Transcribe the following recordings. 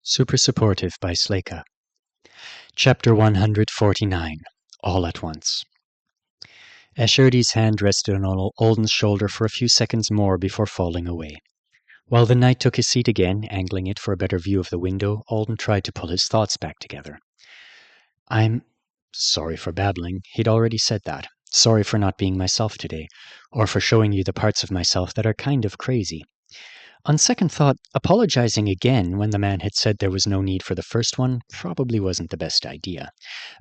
Super Supportive by Sleyca. Chapter 149. All at Once. Ashurdi's hand rested on Alden's shoulder for a few seconds more before falling away. While the knight took his seat again, angling it for a better view of the window, Alden tried to pull his thoughts back together. I'm sorry for babbling. He'd already said that. Sorry for not being myself today, or for showing you the parts of myself that are kind of crazy. On second thought, apologizing again when the man had said there was no need for the first one probably wasn't the best idea.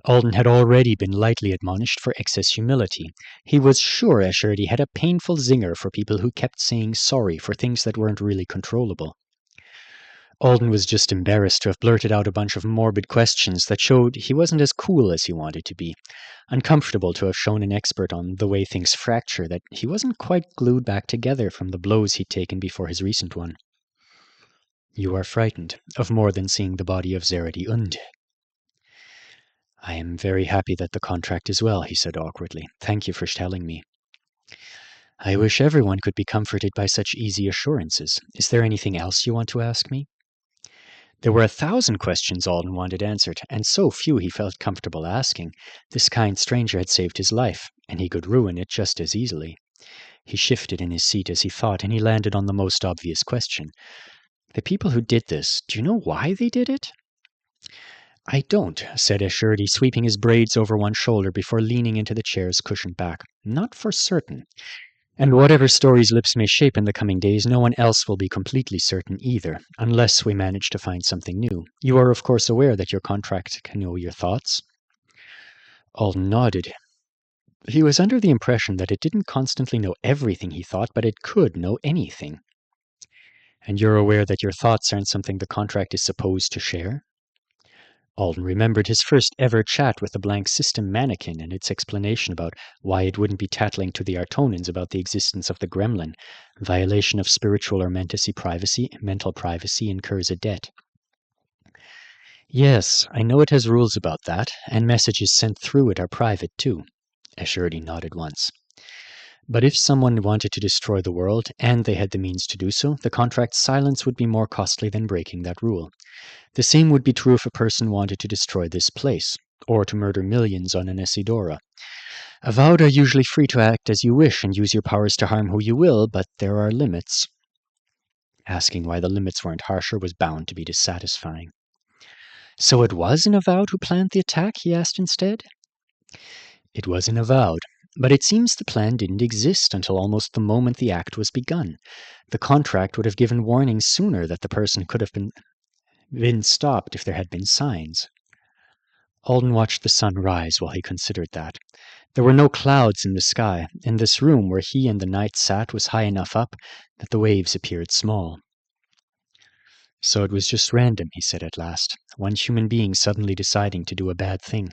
Alden had already been lightly admonished for excess humility. He was sure Ashurdi had a painful zinger for people who kept saying sorry for things that weren't really controllable. Alden was just embarrassed to have blurted out a bunch of morbid questions that showed he wasn't as cool as he wanted to be. Uncomfortable to have shown an expert on the way things fracture that he wasn't quite glued back together from the blows he'd taken before his recent one. You are frightened of more than seeing the body of Zeredi Und. I am very happy that the contract is well, he said awkwardly. Thank you for telling me. I wish everyone could be comforted by such easy assurances. Is there anything else you want to ask me? There were 1,000 questions Alden wanted answered, and so few he felt comfortable asking. This kind stranger had saved his life, and he could ruin it just as easily. He shifted in his seat as he thought, and he landed on the most obvious question. The people who did this, do you know why they did it? I don't, said Ashurdi, sweeping his braids over one shoulder before leaning into the chair's cushioned back. Not for certain. And whatever stories lips may shape in the coming days, no one else will be completely certain either, unless we manage to find something new. You are of course aware that your contract can know your thoughts? Alden nodded. He was under the impression that it didn't constantly know everything he thought, but it could know anything. And you're aware that your thoughts aren't something the contract is supposed to share? Alden remembered his first ever chat with the blank system mannequin and its explanation about why it wouldn't be tattling to the Artonans about the existence of the gremlin. Violation of spiritual or mental privacy incurs a debt. Yes, I know it has rules about that, and messages sent through it are private too. Ashurdi nodded once. But if someone wanted to destroy the world, and they had the means to do so, the contract's silence would be more costly than breaking that rule. The same would be true if a person wanted to destroy this place, or to murder millions on an Isidora. Avowed are usually free to act as you wish and use your powers to harm who you will, but there are limits. Asking why the limits weren't harsher was bound to be dissatisfying. So it was an Avowed who planned the attack, he asked instead? It was an Avowed. But it seems the plan didn't exist until almost the moment the act was begun. The contract would have given warning sooner that the person could have been stopped if there had been signs. Alden watched the sun rise while he considered that. There were no clouds in the sky, and this room where he and the knight sat was high enough up that the waves appeared small. So it was just random, he said at last, one human being suddenly deciding to do a bad thing.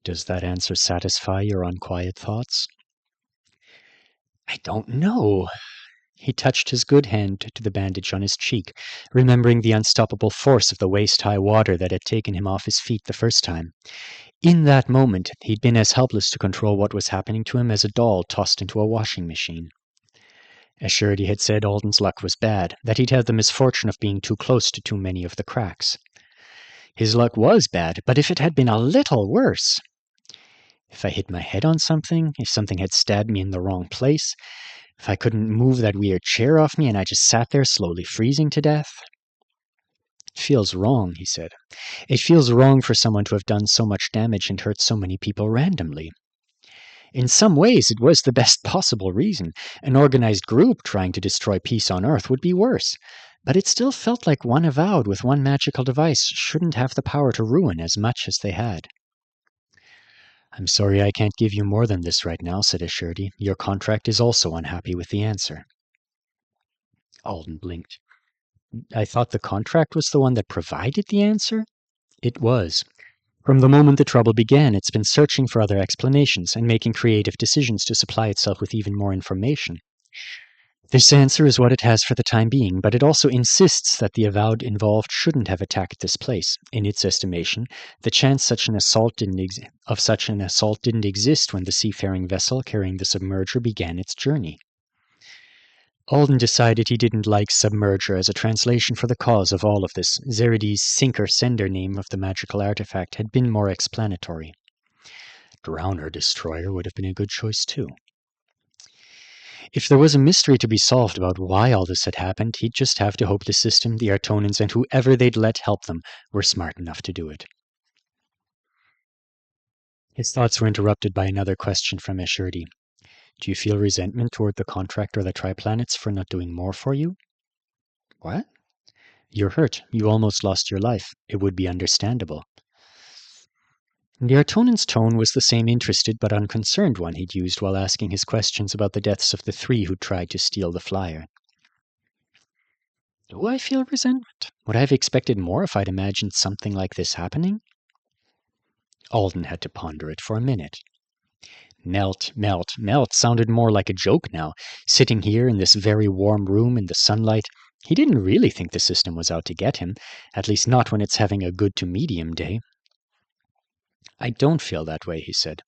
Does that answer satisfy your unquiet thoughts? I don't know. He touched his good hand to the bandage on his cheek, remembering the unstoppable force of the waist-high water that had taken him off his feet the first time. In that moment, he'd been as helpless to control what was happening to him as a doll tossed into a washing machine. Ashurdi had said Alden's luck was bad, that he'd had the misfortune of being too close to too many of the cracks. His luck was bad, but if it had been a little worse... If I hit my head on something, if something had stabbed me in the wrong place, if I couldn't move that weird chair off me and I just sat there slowly freezing to death. It feels wrong, he said. It feels wrong for someone to have done so much damage and hurt so many people randomly. In some ways, it was the best possible reason. An organized group trying to destroy peace on Earth would be worse. But it still felt like one Avowed with one magical device shouldn't have the power to ruin as much as they had. I'm sorry I can't give you more than this right now, said Ashurdi. Your contract is also unhappy with the answer. Alden blinked. I thought the contract was the one that provided the answer? It was. From the moment the trouble began, it's been searching for other explanations and making creative decisions to supply itself with even more information. This answer is what it has for the time being, but it also insists that the Avowed involved shouldn't have attacked this place. In its estimation, the chance such an assault didn't exist when the seafaring vessel carrying the submerger began its journey. Alden decided he didn't like Submerger as a translation for the cause of all of this. Zeridy's sinker-sender name of the magical artifact had been more explanatory. Drowner Destroyer would have been a good choice too. If there was a mystery to be solved about why all this had happened, he'd just have to hope the system, the Artonans, and whoever they'd let help them were smart enough to do it. His thoughts were interrupted by another question from Escherdy. Do you feel resentment toward the contract or the Triplanets for not doing more for you? What? You're hurt. You almost lost your life. It would be understandable. The Artonan's tone was the same interested but unconcerned one he'd used while asking his questions about the deaths of the 3 who tried to steal the flyer. Do I feel resentment? Would I have expected more if I'd imagined something like this happening? Alden had to ponder it for a minute. Melt, melt, melt sounded more like a joke now. Sitting here in this very warm room in the sunlight, he didn't really think the system was out to get him, at least not when it's having a good to medium day. I don't feel that way, he said.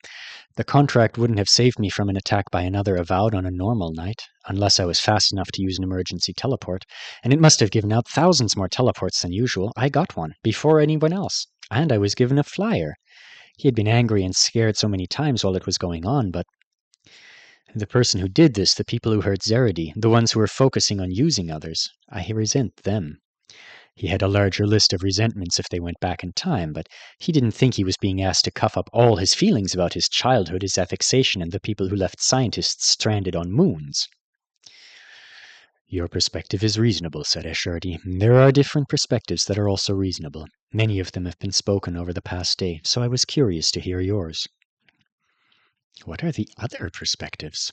The contract wouldn't have saved me from an attack by another Avowed on a normal night, unless I was fast enough to use an emergency teleport, and it must have given out thousands more teleports than usual. I got one, before anyone else, and I was given a flyer. He had been angry and scared so many times while it was going on, but the person who did this, the people who hurt Zeridy, the ones who were focusing on using others, I resent them. He had a larger list of resentments if they went back in time, but he didn't think he was being asked to cough up all his feelings about his childhood, his affixation, and the people who left scientists stranded on moons. Your perspective is reasonable, said Escherdy. There are different perspectives that are also reasonable. Many of them have been spoken over the past day, so I was curious to hear yours. What are the other perspectives?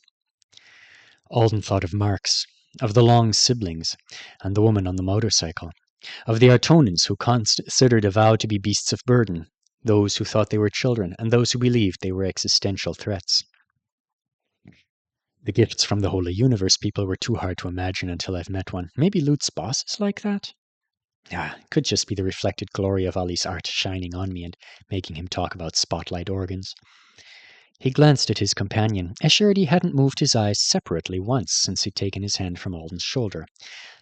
Alden thought of Mark's, of the Long siblings, and the woman on the motorcycle, of the Artonans who considered Avowed to be beasts of burden, those who thought they were children, and those who believed they were existential threats. The gifts from the Holy Universe people were too hard to imagine until I've met one. Maybe Lut's boss is like that? It could just be the reflected glory of Ali's art shining on me and making him talk about spotlight organs. He glanced at his companion. Escherdy hadn't moved his eyes separately once since he'd taken his hand from Alden's shoulder.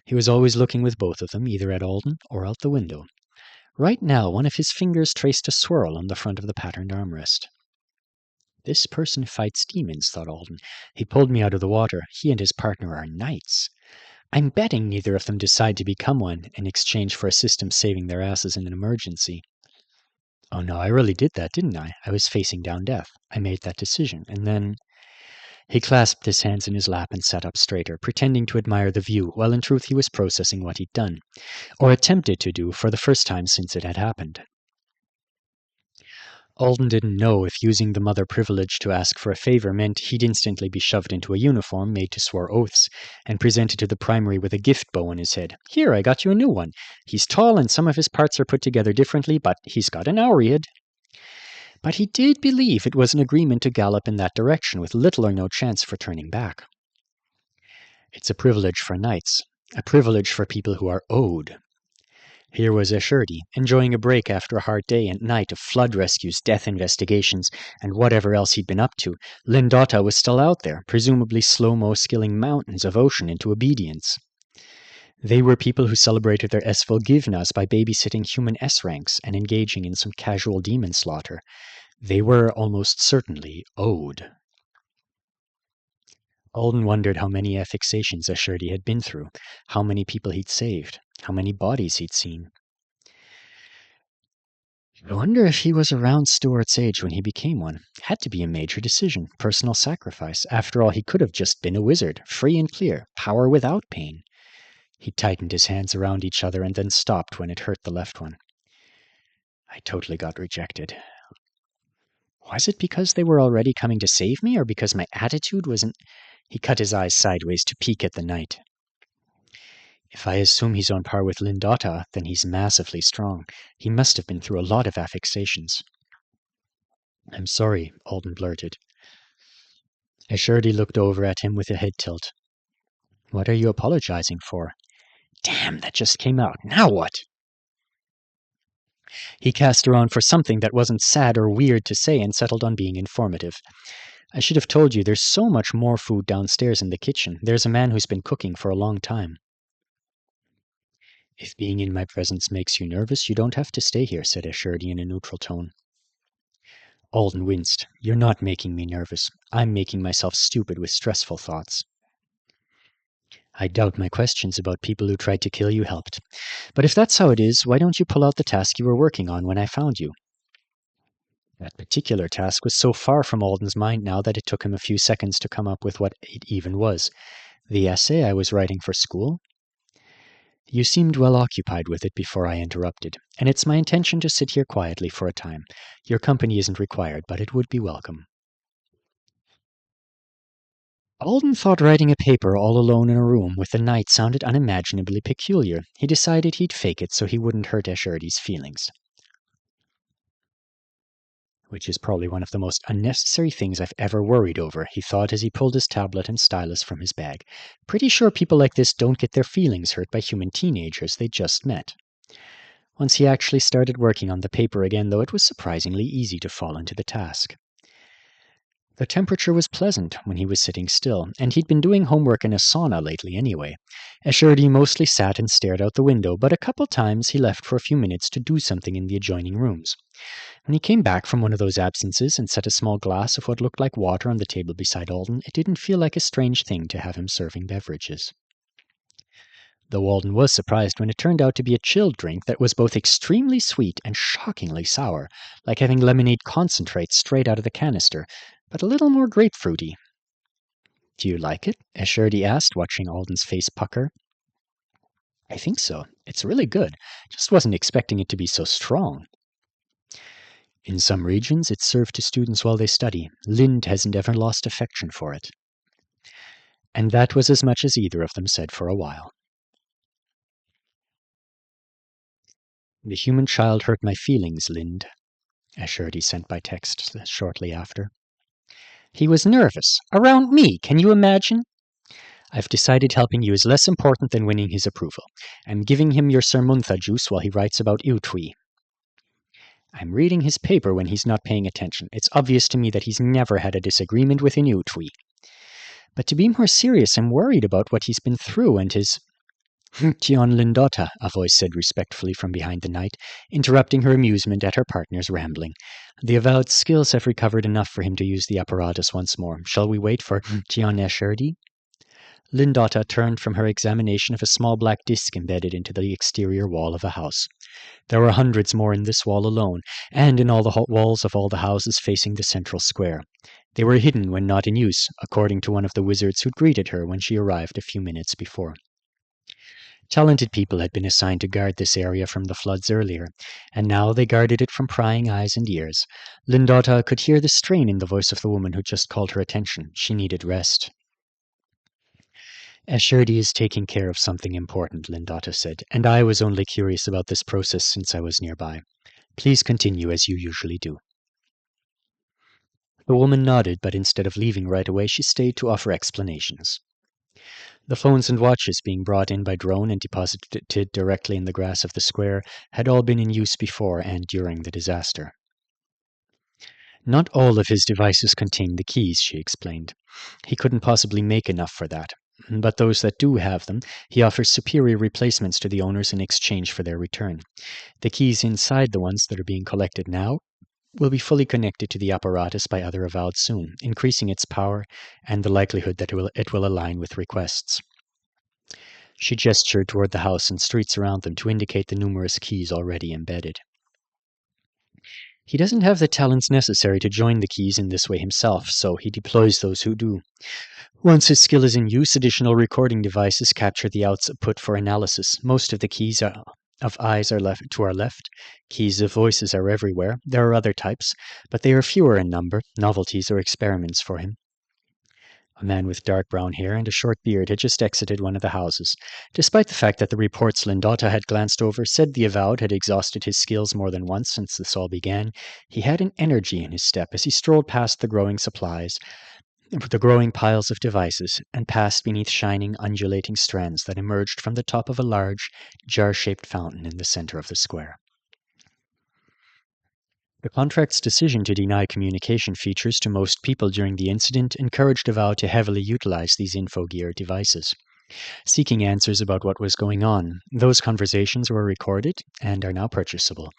He was always looking with both of them, either at Alden or out the window. Right now, one of his fingers traced a swirl on the front of the patterned armrest. This person fights demons, thought Alden. He pulled me out of the water. He and his partner are knights. I'm betting neither of them decide to become one in exchange for a system saving their asses in an emergency. Oh no, I really did that, didn't I? I was facing down death. I made that decision, and then... He clasped his hands in his lap and sat up straighter, pretending to admire the view, while in truth he was processing what he'd done, or attempted to do for the first time since it had happened. Alden didn't know if using the mother privilege to ask for a favor meant he'd instantly be shoved into a uniform made to swear oaths, and presented to the primary with a gift bow on his head. Here, I got you a new one. He's tall and some of his parts are put together differently, but he's got an auread. But he did believe it was an agreement to gallop in that direction with little or no chance for turning back. It's a privilege for knights, a privilege for people who are owed. Here was Escherdy, enjoying a break after a hard day and night of flood rescues, death investigations, and whatever else he'd been up to. Lindota was still out there, presumably slow-mo skilling mountains of ocean into obedience. They were people who celebrated their Esvolgivnas by babysitting human S-ranks and engaging in some casual demon slaughter. They were almost certainly owed. Alden wondered how many affixations Escherdy had been through, how many people he'd saved, how many bodies he'd seen. I wonder if he was around Stuart's age when he became one. Had to be a major decision, personal sacrifice. After all, he could have just been a wizard, free and clear, power without pain. He tightened his hands around each other and then stopped when it hurt the left one. I totally got rejected. Was it because they were already coming to save me, or because my attitude wasn't... He cut his eyes sideways to peek at the knight. If I assume he's on par with Lindota, then he's massively strong. He must have been through a lot of affixations. I'm sorry, Alden blurted. Escherdy looked over at him with a head tilt. What are you apologizing for? Damn, that just came out. Now what? He cast around for something that wasn't sad or weird to say and settled on being informative. I should have told you there's so much more food downstairs in the kitchen. There's a man who's been cooking for a long time. If being in my presence makes you nervous, you don't have to stay here, said Escherdy in a neutral tone. Alden winced. You're not making me nervous. I'm making myself stupid with stressful thoughts. I doubt my questions about people who tried to kill you helped. But if that's how it is, why don't you pull out the task you were working on when I found you? That particular task was so far from Alden's mind now that it took him a few seconds to come up with what it even was. The essay I was writing for school? You seemed well occupied with it before I interrupted, and it's my intention to sit here quietly for a time. Your company isn't required, but it would be welcome. Alden thought writing a paper all alone in a room with the night sounded unimaginably peculiar. He decided he'd fake it so he wouldn't hurt Escherdy's feelings. Which is probably one of the most unnecessary things I've ever worried over, he thought as he pulled his tablet and stylus from his bag. Pretty sure people like this don't get their feelings hurt by human teenagers they just met. Once he actually started working on the paper again, though, it was surprisingly easy to fall into the task. The temperature was pleasant when he was sitting still, and he'd been doing homework in a sauna lately anyway. Escherdy mostly sat and stared out the window, but a couple times he left for a few minutes to do something in the adjoining rooms. When he came back from one of those absences and set a small glass of what looked like water on the table beside Alden, it didn't feel like a strange thing to have him serving beverages. Though Alden was surprised when it turned out to be a chilled drink that was both extremely sweet and shockingly sour, like having lemonade concentrate straight out of the canister, but a little more grapefruity. Do you like it? Escherdy asked, watching Alden's face pucker. I think so. It's really good. Just wasn't expecting it to be so strong. In some regions, it's served to students while they study. Lind hasn't ever lost affection for it. And that was as much as either of them said for a while. The human child hurt my feelings, Lind, Escherdy sent by text shortly after. He was nervous. Around me, can you imagine? I've decided helping you is less important than winning his approval. I'm giving him your Sermuntha juice while he writes about Eutwi. I'm reading his paper when he's not paying attention. It's obvious to me that he's never had a disagreement with Eutwi. But to be more serious, I'm worried about what he's been through and his... Tion Lindota, a voice said respectfully from behind the night, interrupting her amusement at her partner's rambling. The avowed skills have recovered enough for him to use the apparatus once more. Shall we wait for Tion Escherdy? Lindota turned from her examination of a small black disc embedded into the exterior wall of a house. There were hundreds more in this wall alone, and in all the walls of all the houses facing the central square. They were hidden when not in use, according to one of the wizards who'd greeted her when she arrived a few minutes before. Talented people had been assigned to guard this area from the floods earlier, and now they guarded it from prying eyes and ears. Lindota could hear the strain in the voice of the woman who just called her attention. She needed rest. Escherdy is taking care of something important, Lindota said, and I was only curious about this process since I was nearby. Please continue as you usually do. The woman nodded, but instead of leaving right away, she stayed to offer explanations. The phones and watches being brought in by drone and deposited directly in the grass of the square had all been in use before and during the disaster. Not all of his devices contained the keys, she explained. He couldn't possibly make enough for that. But those that do have them, he offers superior replacements to the owners in exchange for their return. The keys inside the ones that are being collected now will be fully connected to the apparatus by other avowed soon, increasing its power and the likelihood that it will align with requests. She gestured toward the house and streets around them to indicate the numerous keys already embedded. He doesn't have the talents necessary to join the keys in this way himself, so he deploys those who do. Once his skill is in use, additional recording devices capture the output for analysis. Most of the keys of eyes are left to our left. Keys of voices are everywhere. There are other types, but they are fewer in number, novelties or experiments for him. A man with dark brown hair and a short beard had just exited one of the houses. Despite the fact that the reports Lindota had glanced over said the avowed had exhausted his skills more than once since this all began, he had an energy in his step as he strolled past the growing piles of devices, and passed beneath shining, undulating strands that emerged from the top of a large, jar-shaped fountain in the center of the square. The contract's decision to deny communication features to most people during the incident encouraged Avow to heavily utilize these info-gear devices, seeking answers about what was going on. Those conversations were recorded and are now purchasable.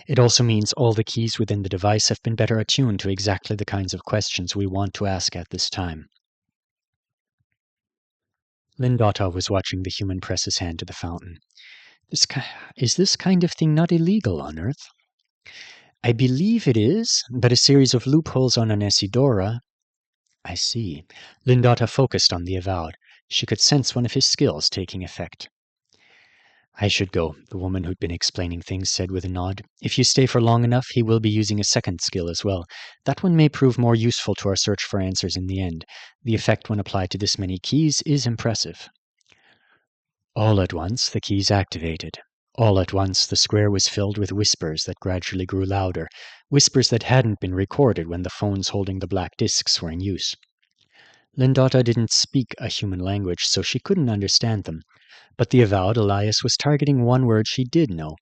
It also means all the keys within the device have been better attuned to exactly the kinds of questions we want to ask at this time. Lindota was watching the human press his hand to the fountain. Is this kind of thing not illegal on Earth? I believe it is, but a series of loopholes on an Isidora. I see. Lindota focused on the Avowed. She could sense one of his skills taking effect. I should go, the woman who'd been explaining things said with a nod. If you stay for long enough, he will be using a second skill as well. That one may prove more useful to our search for answers in the end. The effect when applied to this many keys is impressive. All at once, the keys activated. All at once, the square was filled with whispers that gradually grew louder, whispers that hadn't been recorded when the phones holding the black discs were in use. Lindota didn't speak a human language, so she couldn't understand them. But the Avowed Elias was targeting one word she did know,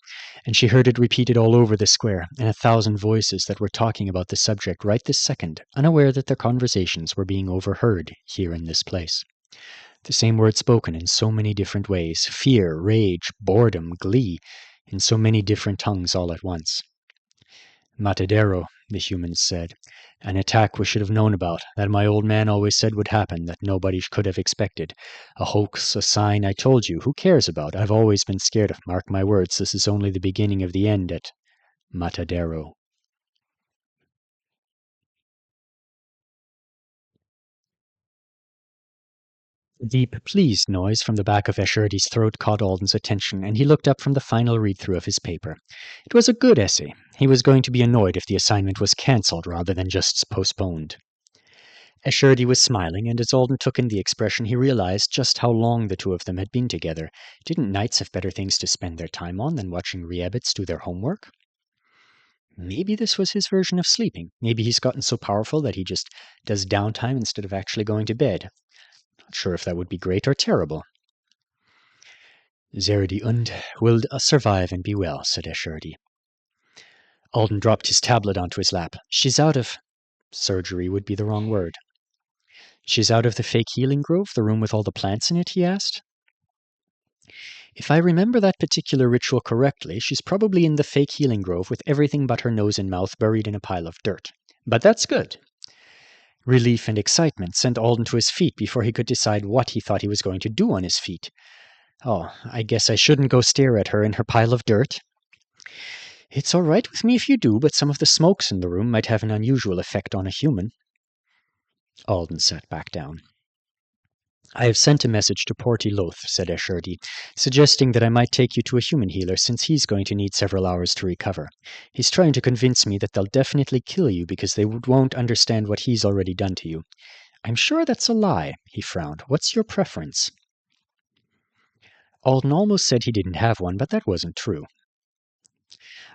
and she heard it repeated all over the square, in 1,000 voices that were talking about the subject right this second, unaware that their conversations were being overheard here in this place. The same word spoken in so many different ways, fear, rage, boredom, glee, in so many different tongues all at once. Matadero, the humans said. An attack we should have known about, that my old man always said would happen, that nobody could have expected. A hoax, a sign, I told you, who cares about? I've always been scared of. Mark my words, this is only the beginning of the end at Matadero. A deep, pleased noise from the back of Escherdy's throat caught Alden's attention, and he looked up from the final read-through of his paper. It was a good essay. He was going to be annoyed if the assignment was cancelled rather than just postponed. Escherdy was smiling, and as Alden took in the expression, he realized just how long the two of them had been together. Didn't knights have better things to spend their time on than watching Reabits do their homework? Maybe this was his version of sleeping. Maybe he's gotten so powerful that he just does downtime instead of actually going to bed. Not sure if that would be great or terrible. Zerdy und will survive and be well, said Escherdy. Alden dropped his tablet onto his lap. She's out of... Surgery would be the wrong word. She's out of the fake healing grove, the room with all the plants in it, he asked. If I remember that particular ritual correctly, she's probably in the fake healing grove with everything but her nose and mouth buried in a pile of dirt. But that's good. Relief and excitement sent Alden to his feet before he could decide what he thought he was going to do on his feet. Oh, I guess I shouldn't go stare at her in her pile of dirt. It's all right with me if you do, but some of the smokes in the room might have an unusual effect on a human. Alden sat back down. I have sent a message to Porty Loth, said Escherdy, suggesting that I might take you to a human healer since he's going to need several hours to recover. He's trying to convince me that they'll definitely kill you because they won't understand what he's already done to you. I'm sure that's a lie, he frowned. What's your preference? Alden almost said he didn't have one, but that wasn't true.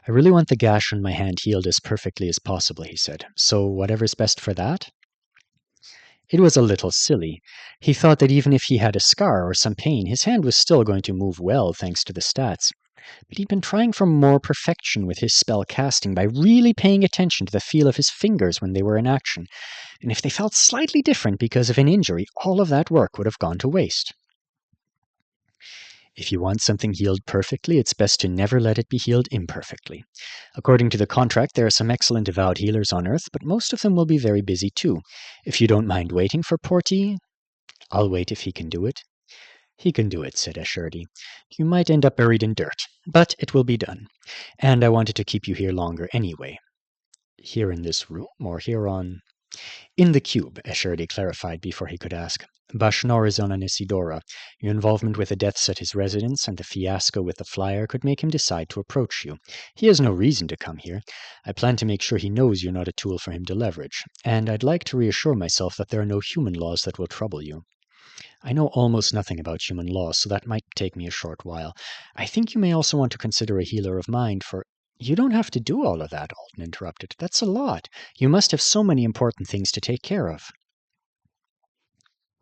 I really want the gash on my hand healed as perfectly as possible, he said. So whatever's best for that? It was a little silly. He thought that even if he had a scar or some pain, his hand was still going to move well thanks to the stats. But he'd been trying for more perfection with his spell casting by really paying attention to the feel of his fingers when they were in action, and if they felt slightly different because of an injury, all of that work would have gone to waste. If you want something healed perfectly, it's best to never let it be healed imperfectly. According to the contract, there are some excellent avowed healers on Earth, but most of them will be very busy too. If you don't mind waiting for Porty, I'll wait if he can do it. He can do it, said Escherdy. You might end up buried in dirt, but it will be done. And I wanted to keep you here longer anyway. Here in this room, or here on... In the cube, Escherdy clarified before he could ask. Bashnor is on an Isidora. Your involvement with the deaths at his residence and the fiasco with the flyer could make him decide to approach you. He has no reason to come here. I plan to make sure he knows you're not a tool for him to leverage, and I'd like to reassure myself that there are no human laws that will trouble you. I know almost nothing about human laws, so that might take me a short while. I think you may also want to consider a healer of mind for... You don't have to do all of that, Alden interrupted. That's a lot. You must have so many important things to take care of.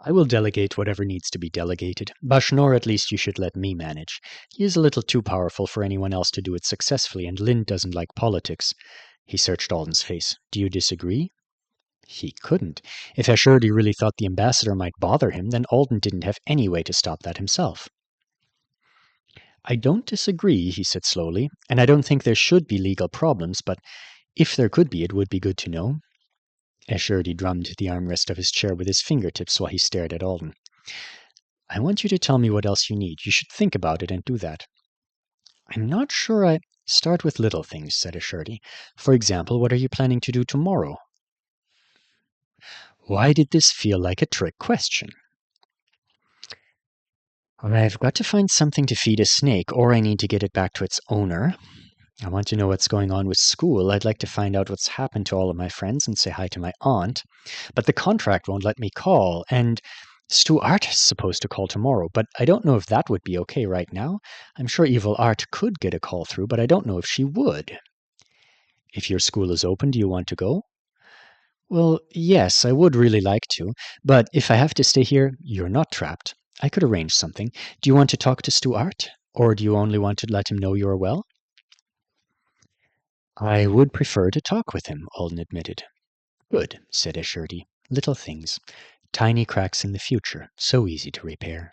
I will delegate whatever needs to be delegated. Bashnor at least you should let me manage. He is a little too powerful for anyone else to do it successfully, and Lind doesn't like politics. He searched Alden's face. Do you disagree? He couldn't. If Ashurdy really thought the ambassador might bother him, then Alden didn't have any way to stop that himself. I don't disagree, he said slowly, and I don't think there should be legal problems, but if there could be, it would be good to know. Ashurdy drummed the armrest of his chair with his fingertips while he stared at Alden. I want you to tell me what else you need. You should think about it and do that. I'm not sure I... Start with little things, said Ashurdy. For example, what are you planning to do tomorrow? Why did this feel like a trick question? I've got to find something to feed a snake, or I need to get it back to its owner. I want to know what's going on with school. I'd like to find out what's happened to all of my friends and say hi to my aunt. But the contract won't let me call, and Stu Art is supposed to call tomorrow, but I don't know if that would be okay right now. I'm sure Evil Art could get a call through, but I don't know if she would. If your school is open, do you want to go? Well, yes, I would really like to, but if I have to stay here, you're not trapped. I could arrange something. Do you want to talk to Stu Art, or do you only want to let him know you're well? I would prefer to talk with him, Alden admitted. Good, said Ashurdy. Little things. Tiny cracks in the future, so easy to repair.